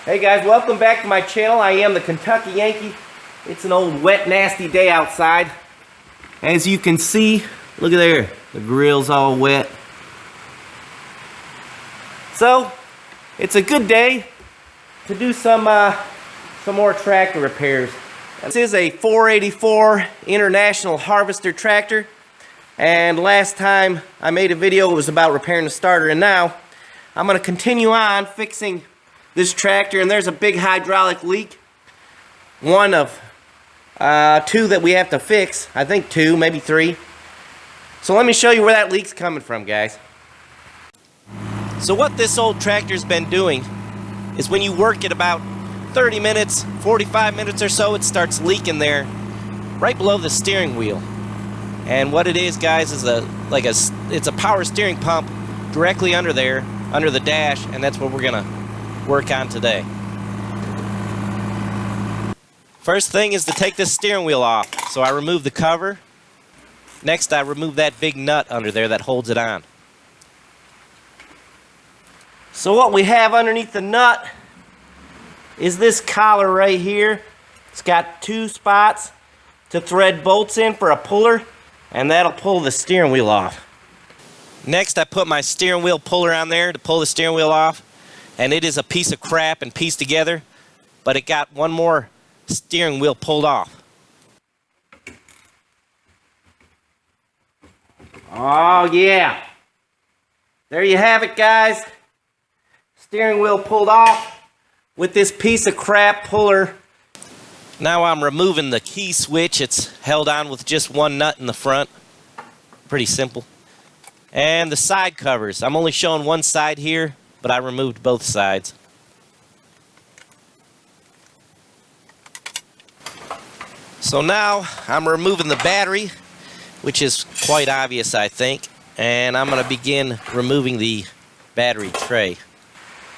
Hey guys, welcome back to my channel. I am the Kentucky Yankee. It's an old wet, nasty day outside. As you can see, look at there, the grill's all wet. So, it's a good day to do some more tractor repairs. This is a 484 International Harvester tractor. And last time I made a video, it was about repairing the starter. And now, I'm going to continue on fixing this tractor, and there's a big hydraulic leak. One of two that we have to fix. I think two, maybe three. So let me show you where that leak's coming from, guys. So what this old tractor's been doing is when you work it about 30 minutes, 45 minutes or so, it starts leaking there right below the steering wheel. And what it is, guys, is it's a power steering pump directly under there, under the dash, and that's what we're gonna work on today. First thing is to take this steering wheel off. So I remove the cover. Next, I remove that big nut under there that holds it on. So what we have underneath the nut is this collar right here. It's got two spots to thread bolts in for a puller, and that'll pull the steering wheel off. Next, I put my steering wheel puller on there to pull the steering wheel off. And it is a piece of crap and pieced together, but it got one more steering wheel pulled off. Oh yeah, there you have it, guys. Steering wheel pulled off with this piece of crap puller. Now I'm removing the key switch. It's held on with just one nut in the front. Pretty simple. And the side covers. I'm only showing one side here, but I removed both sides. So now I'm removing the battery, which is quite obvious, I think, and I'm going to begin removing the battery tray.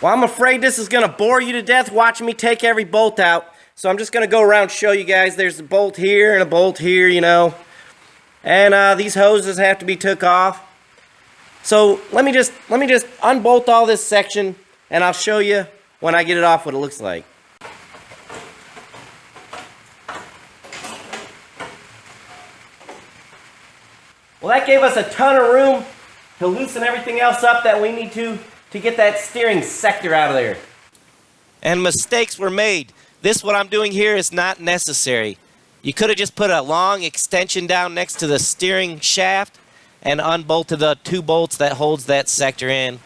Well, I'm afraid this is going to bore you to death watching me take every bolt out, so I'm just going to go around and show you guys. There's a bolt here and a bolt here, you know, and these hoses have to be took off. So let me just unbolt all this section, and I'll show you when I get it off what it looks like. Well, that gave us a ton of room to loosen everything else up that we need to get that steering sector out of there. And mistakes were made. This, what I'm doing here, is not necessary. You could have just put a long extension down next to the steering shaft and unbolted the two bolts that holds that sector in.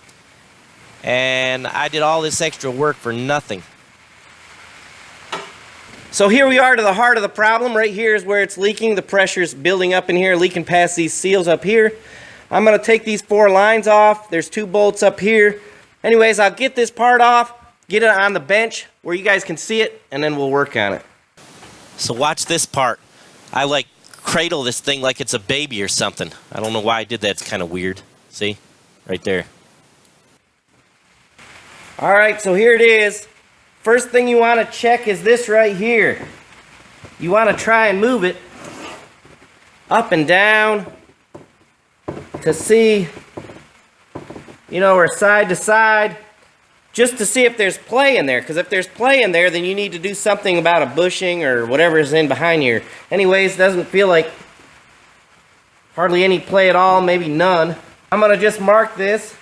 And I did all this extra work for nothing. So here we are to the heart of the problem. Right here is where it's leaking. The pressure's building up in here, leaking past these seals up here. I'm going to take these four lines off. There's two bolts up here. Anyways, I'll get this part off, get it on the bench where you guys can see it, and then we'll work on it. So watch this part. I cradle this thing like it's a baby or something. I don't know why I did that. It's kind of weird. See? Right there. Alright, so here it is. First thing you want to check is this right here. You want to try and move it up and down to see, you know, or side to side, just to see if there's play in there. Because if there's play in there, then you need to do something about a bushing or whatever is in behind here. Anyways, doesn't feel like hardly any play at all, maybe none. I'm going to just mark this.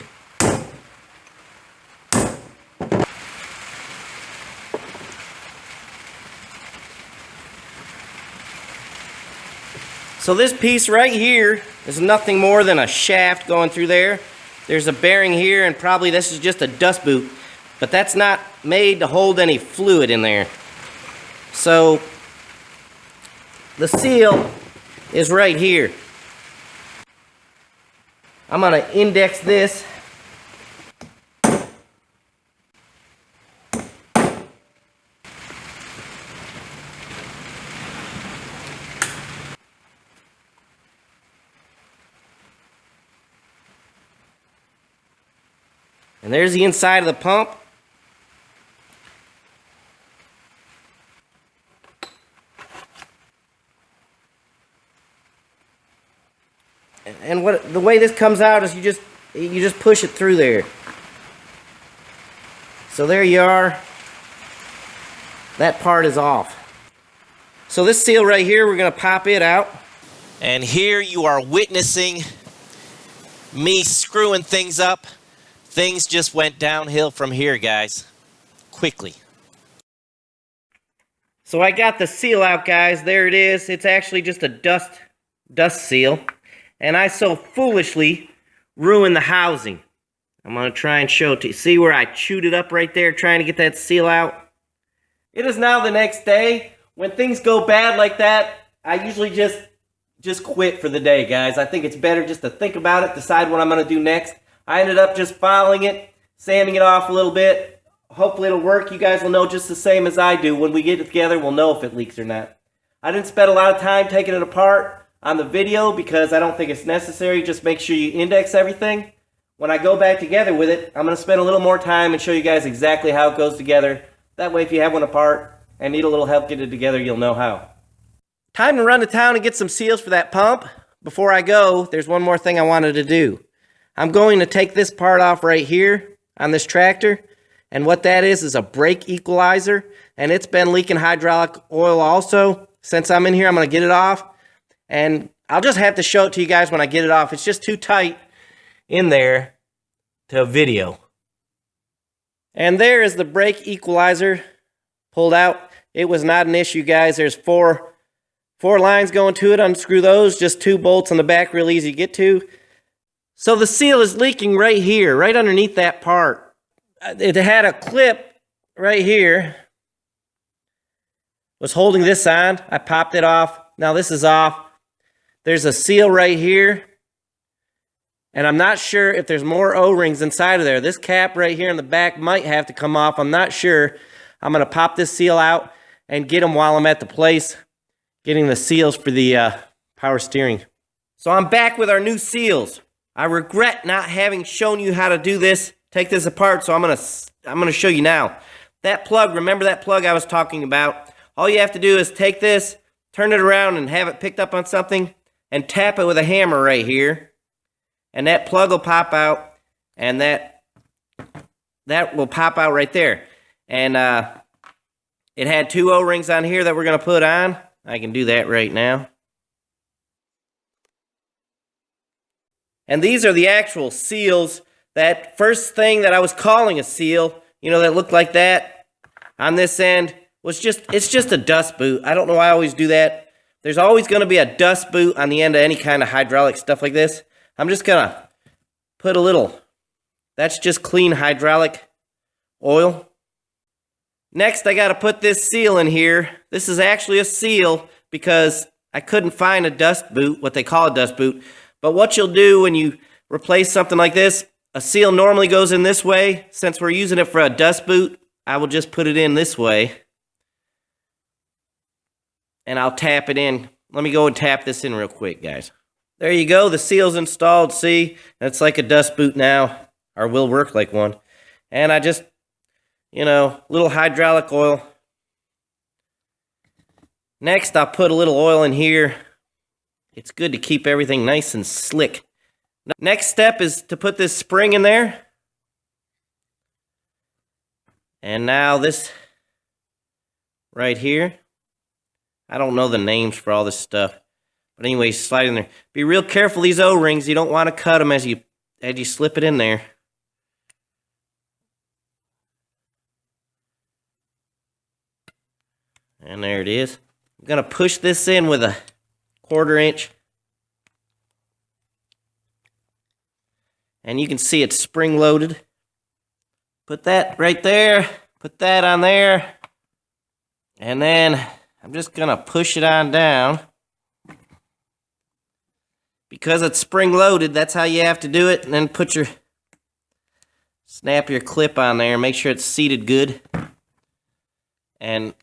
So this piece right here is nothing more than a shaft going through there. There's a bearing here, and probably this is just a dust boot. But that's not made to hold any fluid in there. So the seal is right here. I'm going to index this. And there's the inside of the pump. And what the way this comes out is you just push it through there. So there you are. that part is off. So this seal right here, we're gonna pop it out. And here you are witnessing me screwing things up. Things just went downhill from here, guys, quickly. So I got the seal out, guys. There it is. It's actually just a dust seal. And I so foolishly ruined the housing. I'm going to try and show it to you. See where I chewed it up right there trying to get that seal out? It is now the next day. When things go bad like that, I usually just quit for the day, guys. I think it's better just to think about it, decide what I'm going to do next. I ended up just filing it, sanding it off a little bit. Hopefully it'll work. You guys will know just the same as I do. When we get it together, we'll know if it leaks or not. I didn't spend a lot of time taking it apart on the video because I don't think it's necessary. Just make sure you index everything. When I go back together with it, I'm going to spend a little more time and show you guys exactly how it goes together. That way if you have one apart and need a little help getting it together, you'll know how. Time to run to town and get some seals for that pump. Before I go, there's one more thing I wanted to do. I'm going to take this part off right here on this tractor. And what that is a brake equalizer. And it's been leaking hydraulic oil also. Since I'm in here, I'm going to get it off. And I'll just have to show it to you guys when I get it off. It's just too tight in there to video. And there is the brake equalizer pulled out. It was not an issue, guys. There's four lines going to it. Unscrew those. Just 2 bolts on the back, real easy to get to. So the seal is leaking right here, right underneath that part. It had a clip right here. Was holding this on. I popped it off. Now this is off. There's a seal right here. And I'm not sure if there's more O-rings inside of there. This cap right here in the back might have to come off. I'm not sure. I'm going to pop this seal out and get them while I'm at the place getting the seals for the power steering. So I'm back with our new seals. I regret not having shown you how to do this. Take this apart, so I'm gonna show you now. That plug, remember that plug I was talking about? All you have to do is take this, turn it around and have it picked up on something, and tap it with a hammer right here. And that plug will pop out, and that will pop out right there. And it had 2 O-rings on here that we're gonna put on. I can do that right now. And these are the actual seals. That first thing that I was calling a seal, you know, that looked like that on this end, it's just a dust boot. I don't know why I always do that. There's always going to be a dust boot on the end of any kind of hydraulic stuff like this. I'm just going to put a little, that's just clean hydraulic oil. Next, I got to put this seal in here. This is actually a seal because I couldn't find a dust boot, what they call a dust boot. But what you'll do when you replace something like this, a seal normally goes in this way. Since we're using it for a dust boot, I will just put it in this way. And I'll tap it in. Let me go and tap this in real quick, guys. There you go. The seal's installed. See? It's like a dust boot now. Or will work like one. And I just, you know, little hydraulic oil. Next, I'll put a little oil in here. It's good to keep everything nice and slick. Next step is to put this spring in there. And now this right here. I don't know the names for all this stuff. But anyway, slide in there. Be real careful these O-rings. You don't want to cut them as you slip it in there. And there it is. I'm going to push this in with a 1/4 inch. And you can see it's spring loaded. Put that right there. Put that on there. And then I'm just going to push it on down. Because it's spring loaded, that's how you have to do it. And then snap your clip on there. Make sure it's seated good. And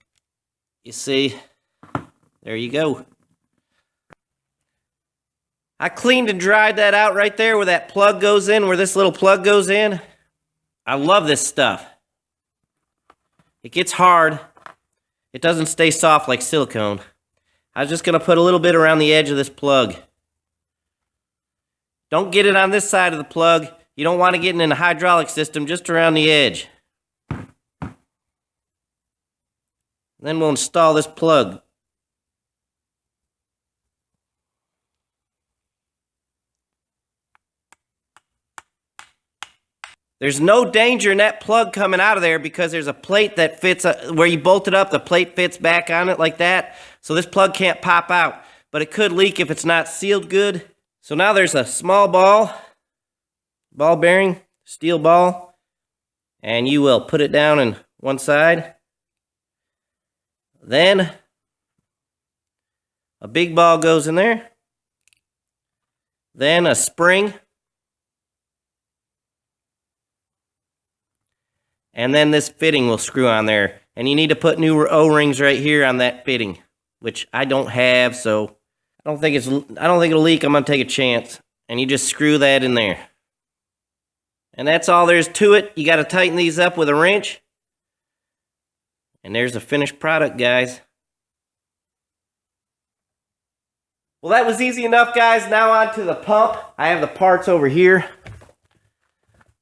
you see, there you go. I cleaned and dried that out right there where that plug goes in, where this little plug goes in. I love this stuff. It gets hard. It doesn't stay soft like silicone. I was just going to put a little bit around the edge of this plug. Don't get it on this side of the plug. You don't want to get it in the hydraulic system, just around the edge. Then we'll install this plug. There's no danger in that plug coming out of there because there's a plate that fits where you bolt it up. The plate fits back on it like that. So this plug can't pop out, but it could leak if it's not sealed good. So now there's a small ball bearing, steel ball, and you will put it down in one side. Then a big ball goes in there. Then a spring. And then this fitting will screw on there. And you need to put new O-rings right here on that fitting, which I don't have, so I don't think it'll leak. I'm gonna take a chance. And you just screw that in there. And that's all there is to it. You gotta tighten these up with a wrench. And there's the finished product, guys. Well, that was easy enough, guys. Now on to the pump. I have the parts over here,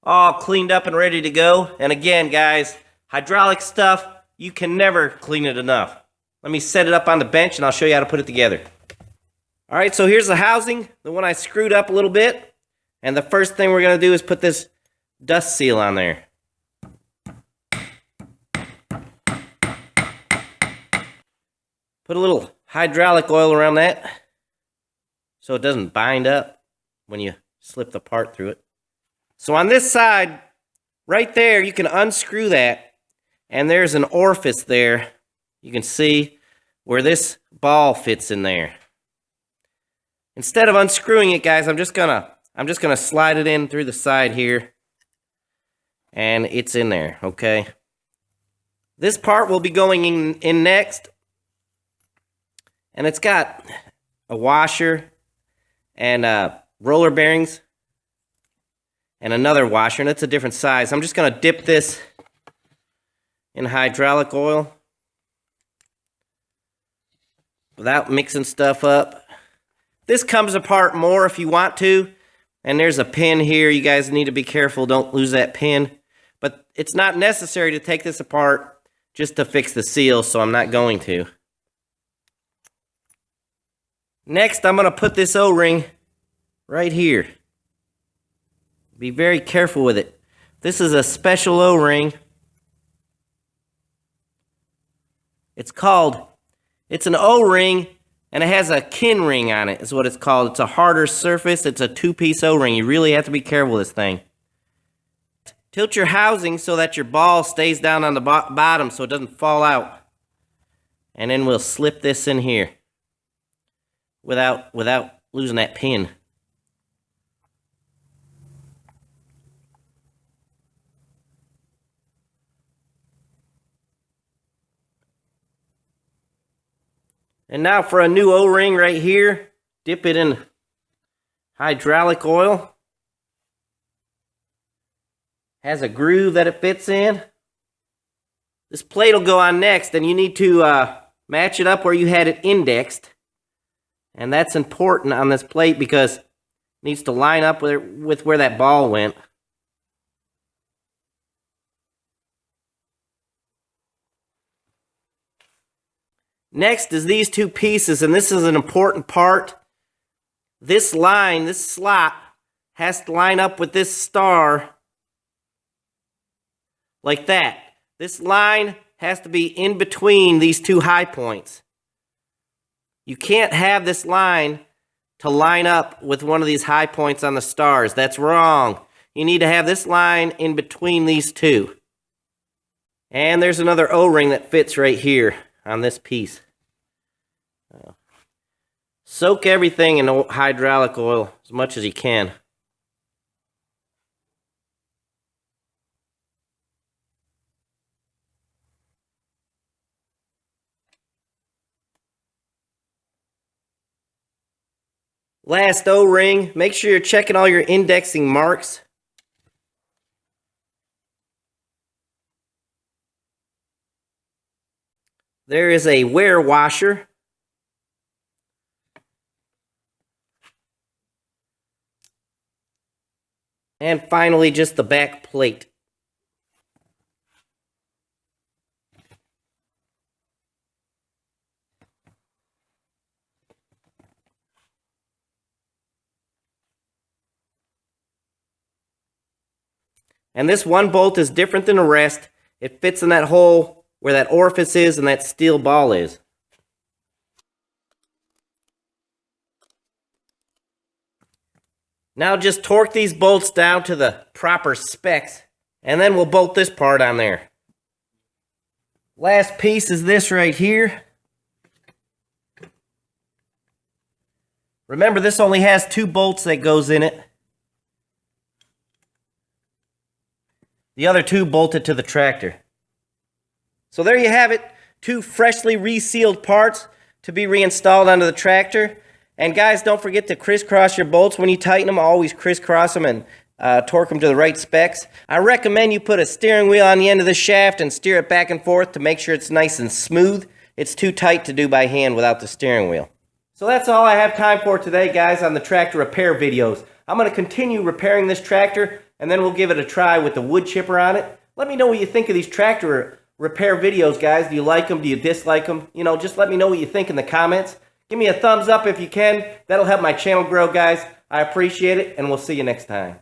all cleaned up and ready to go. And again, guys, hydraulic stuff, you can never clean it enough. Let me set it up on the bench and I'll show you how to put it together. All right, so here's the housing, the one I screwed up a little bit. And the first thing we're gonna do is put this dust seal on there. Put a little hydraulic oil around that so it doesn't bind up when you slip the part through it. So on this side, right there, you can unscrew that, and there's an orifice there. You can see where this ball fits in there. Instead of unscrewing it, guys, I'm just gonna slide it in through the side here, and it's in there, okay? This part will be going in next, and it's got a washer and roller bearings and another washer, and it's a different size. I'm just gonna dip this in hydraulic oil without mixing stuff up. This comes apart more if you want to, and there's a pin here. You guys need to be careful, don't lose that pin. But it's not necessary to take this apart just to fix the seal, so I'm not going to. Next, I'm gonna put this O-ring right here. Be very careful with it. This is a special O-ring. It's an O-ring, and it has a kin ring on it, is what it's called. It's a harder surface. It's a two-piece O-ring. You really have to be careful with this thing. Tilt your housing so that your ball stays down on the bottom so it doesn't fall out. And then we'll slip this in here without losing that pin. And now for a new O-ring right here, dip it in hydraulic oil. Has a groove that it fits in. This plate will go on next, and you need to match it up where you had it indexed. And that's important on this plate because it needs to line up with where that ball went. Next is these two pieces, and this is an important part. This line, this slot, has to line up with this star like that. This line has to be in between these two high points. You can't have this line to line up with one of these high points on the stars. That's wrong. You need to have this line in between these two. And there's another O-ring that fits right here on this piece. Soak everything in hydraulic oil as much as you can. Last O-ring, make sure you're checking all your indexing marks. There is a wear washer. And finally, just the back plate. And this one bolt is different than the rest. It fits in that hole where that orifice is and that steel ball is. Now just torque these bolts down to the proper specs, and then we'll bolt this part on there. Last piece is this right here. Remember, this only has 2 bolts that goes in it. The other 2 bolted to the tractor. So there you have it, 2 freshly resealed parts to be reinstalled onto the tractor. And guys, don't forget to crisscross your bolts. When you tighten them, always crisscross them and torque them to the right specs. I recommend you put a steering wheel on the end of the shaft and steer it back and forth to make sure it's nice and smooth. It's too tight to do by hand without the steering wheel. So that's all I have time for today, guys, on the tractor repair videos. I'm going to continue repairing this tractor, and then we'll give it a try with the wood chipper on it. Let me know what you think of these tractor repair videos, guys. Do you like them? Do you dislike them? You know, just let me know what you think in the comments. Give me a thumbs up if you can. That'll help my channel grow, guys. I appreciate it, and we'll see you next time.